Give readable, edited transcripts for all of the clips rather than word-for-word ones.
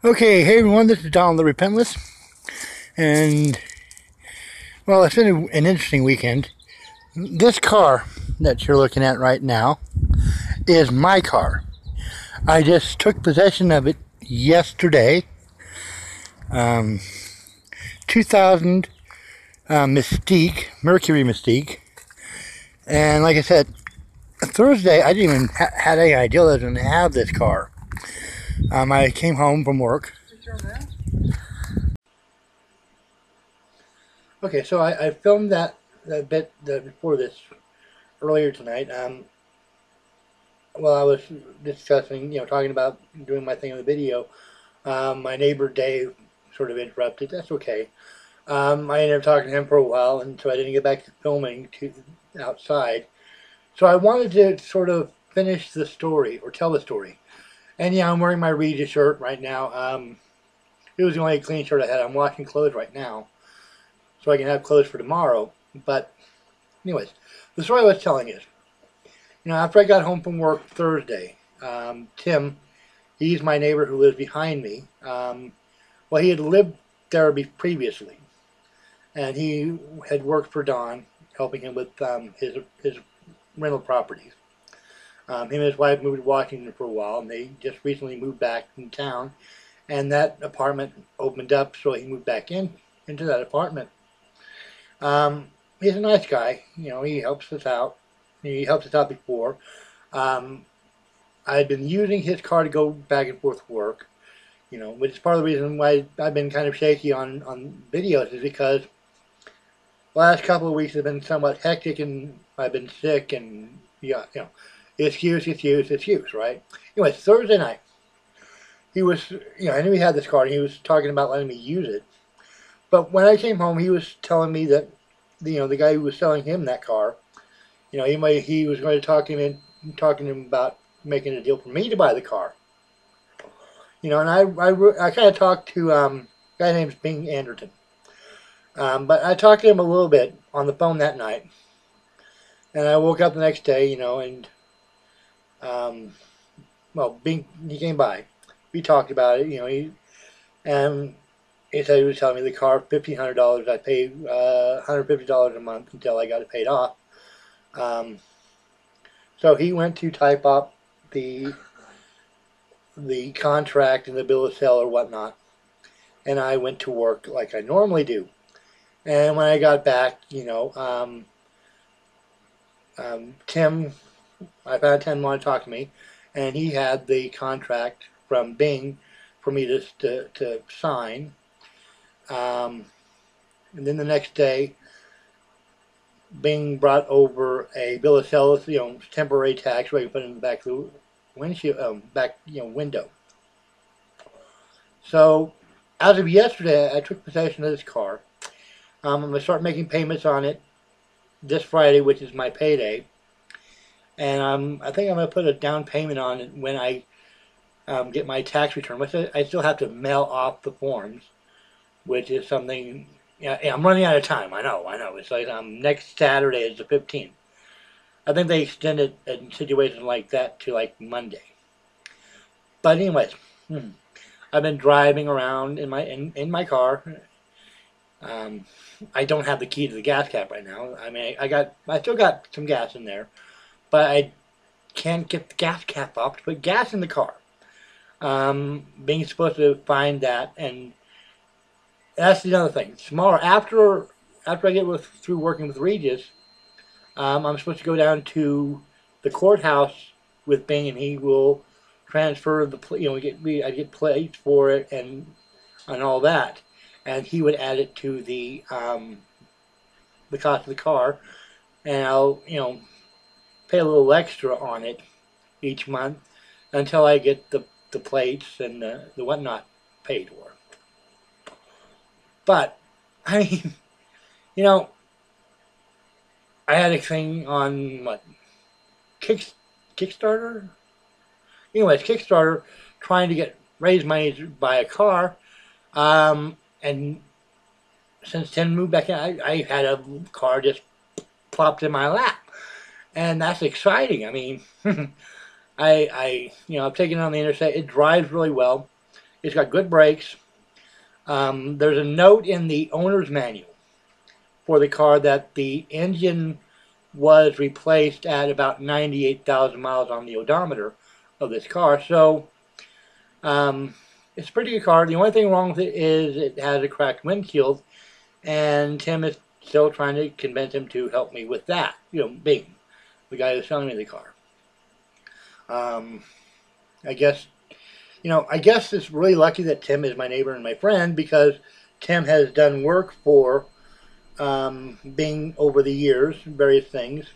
Okay, hey everyone, this is Donald the Repentless, and well, it's been an interesting weekend. This car that you're looking at right now is my car. I just took possession of it yesterday. 2000 Mystique, Mercury Mystique, and like I said, Thursday I didn't even had any idea that I was going to have this car. I came home from work. Okay, so I filmed that bit before this earlier tonight. Well, I was discussing, talking about doing my thing on the video. My neighbor Dave sort of interrupted. That's okay. I ended up talking to him for a while, and so I didn't get back to filming outside. So I wanted to sort of finish the story or tell the story. And yeah, I'm wearing my Regis shirt right now. It was the only clean shirt I had. I'm washing clothes right now, so I can have clothes for tomorrow. But anyways, the story I was telling is, after I got home from work Thursday, Tim, he's my neighbor who lives behind me. Well, he had lived there previously, and he had worked for Don, helping him with his rental properties. Him and his wife moved to Washington for a while, and they just recently moved back in town, and that apartment opened up, so he moved back into that apartment. He's a nice guy. He helps us out. He helped us out before. I had been using his car to go back and forth to work, which is part of the reason why I've been kind of shaky on videos, is because the last couple of weeks have been somewhat hectic, and I've been sick, and excuse, right? Anyway, Thursday night, he was, I knew he had this car, and he was talking about letting me use it. But when I came home, he was telling me that, the guy who was selling him that car, he was going to talking to him about making a deal for me to buy the car. And I kind of talked to a guy named Bing Anderton. But I talked to him a little bit on the phone that night. And I woke up the next day, and well, Bing, he came by. We talked about it, and he said he was telling me the car, $1,500. I pay $150 a month until I got it paid off. So he went to type up the contract and the bill of sale or whatnot, and I went to work like I normally do. And when I got back, Tim, I found Tim wanted to talk to me, and he had the contract from Bing for me to sign. And then the next day, Bing brought over a bill of sale, temporary tax, where you put it in the back of the windshield, window. So, as of yesterday, I took possession of this car. I'm going to start making payments on it this Friday, which is my payday. And I think I'm going to put a down payment on it when I get my tax return, which I still have to mail off the forms, which is something. Yeah, I'm running out of time. I know. It's like next Saturday is the 15th. I think they extend it in situations like that to like Monday. But anyways, I've been driving around in my car. I don't have the key to the gas cap right now. I mean, I still got some gas in there, but I can't get the gas cap off to put gas in the car. Being supposed to find that, and that's the other thing. Tomorrow, after I get through working with Regis, I'm supposed to go down to the courthouse with Bing, and he will transfer I get plates for it and all that, and he would add it to the cost of the car, and I'll pay a little extra on it each month until I get the plates and the whatnot paid for. But, I mean, I had a thing on, Kickstarter? Anyways, Kickstarter, trying to raise money to buy a car, and since Tim moved back in, I had a car just plopped in my lap, and that's exciting. I mean, I've taken it on the interstate. It drives really well. It's got good brakes. There's a note in the owner's manual for the car that the engine was replaced at about 98,000 miles on the odometer of this car. So it's a pretty good car. The only thing wrong with it is it has a cracked windshield, and Tim is still trying to convince him to help me with that. Being the guy who's selling me the car. I guess it's really lucky that Tim is my neighbor and my friend, because Tim has done work for Bing over the years, various things,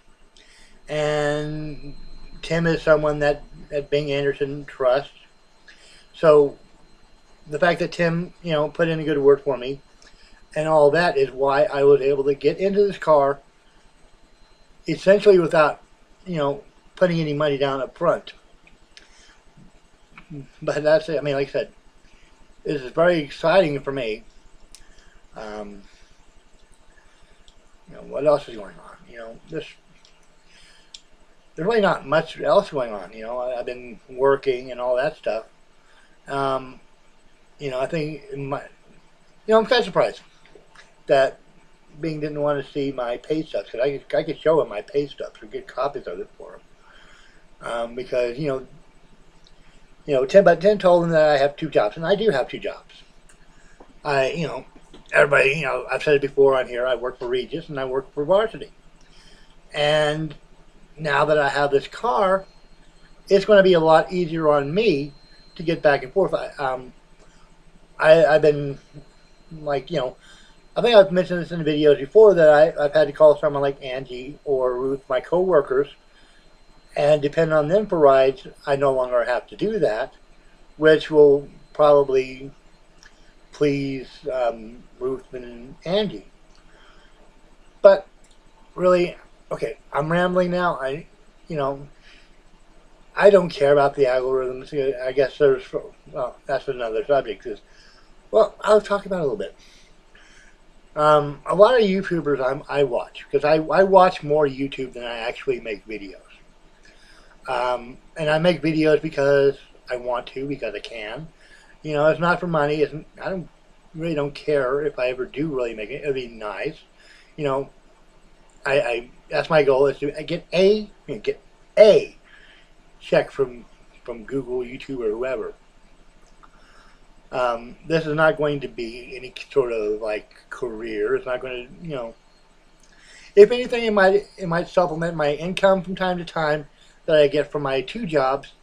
and Tim is someone that Bing Anderson trusts. So the fact that Tim, put in a good word for me and all that is why I was able to get into this car essentially without, putting any money down up front. But that's it. I mean, like I said, this is very exciting for me. What else is going on? There's really not much else going on. I've been working and all that stuff. I think I'm kind of surprised that Bing didn't want to see my pay stubs, because I could show him my pay stubs or get copies of it for him. Because Tim told him that I have 2 jobs, and I do have 2 jobs. Everybody, I've said it before on here, I work for Regis and I work for Varsity. And now that I have this car, it's going to be a lot easier on me to get back and forth. I've been, I think I've mentioned this in the videos before, that I've had to call someone like Angie or Ruth, my co-workers, and depending on them for rides, I no longer have to do that, which will probably please Ruth and Angie. But really, okay, I'm rambling now. I don't care about the algorithms. I guess that's another subject. I'll talk about it a little bit. A lot of YouTubers I watch, because I watch more YouTube than I actually make videos. And I make videos because I want to, because I can. It's not for money. I really don't care if I ever do really make it. It'd be nice. That's my goal, is to get a check from Google, YouTube, or whoever. This is not going to be any sort of career. It's not going to, if anything, it might supplement my income from time to time that I get from my 2 jobs.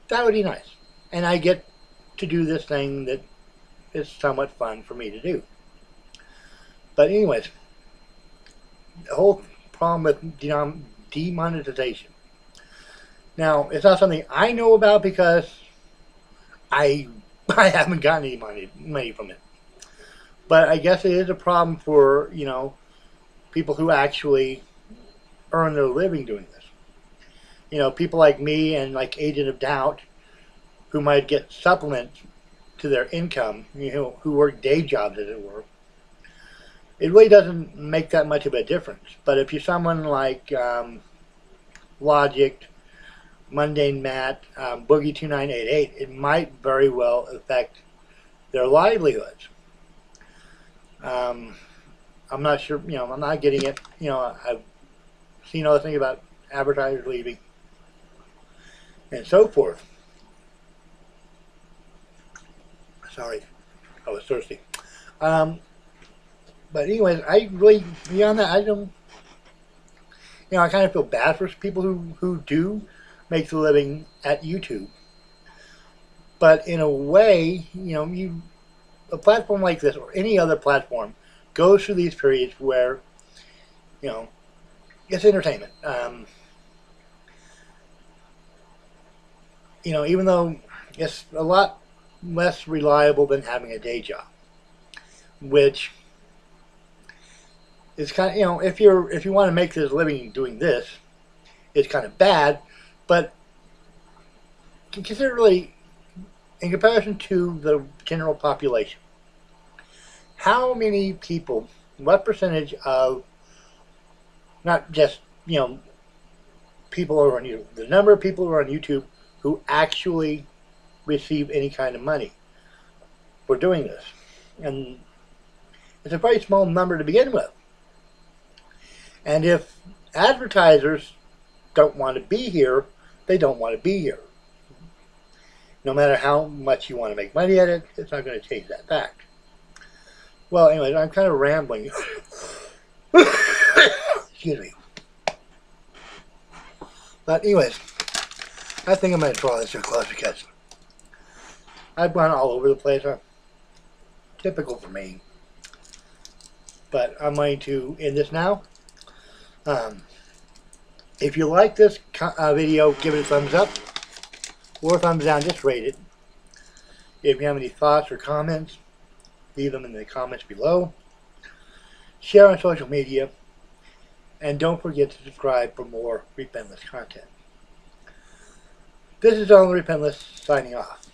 That would be nice. And I get to do this thing that is somewhat fun for me to do. But anyways, the whole problem with demonetization. Now, it's not something I know about, because I haven't gotten any money from it. But I guess it is a problem for, people who actually earn their living doing this. People like me and like Agent of Doubt, who might get supplements to their income, who work day jobs, as it were. It really doesn't make that much of a difference. But if you're someone like Logic, Mundane Matt, Boogie 2988, it might very well affect their livelihoods. I'm not sure, I'm not getting it. I've seen other things about advertisers leaving and so forth. Sorry, I was thirsty. But anyways, I really, beyond that, I don't, I kind of feel bad for people who do make the living at YouTube. But in a way, a platform like this, or any other platform, goes through these periods where, it's entertainment. Even though it's a lot less reliable than having a day job, which is kind of, if you want to make this living doing this, it's kind of bad. But consider, really, in comparison to the general population, how many people, what percentage of, not just people who are on YouTube, the number of people who are on YouTube who actually receive any kind of money. for doing this. And it's a very small number to begin with. And if advertisers don't want to be here, they don't want to be here. No matter how much you want to make money at it, it's not going to change that fact. Well, anyways, I'm kind of rambling. Excuse me. But anyways, I think I'm going to draw this to a close because I've gone all over the place. Typical for me. But I'm going to end this now. If you like this video, give it a thumbs up or a thumbs down. Just rate it. If you have any thoughts or comments, leave them in the comments below. Share on social media. And don't forget to subscribe for more Repentless content. This is Donald Repentless signing off.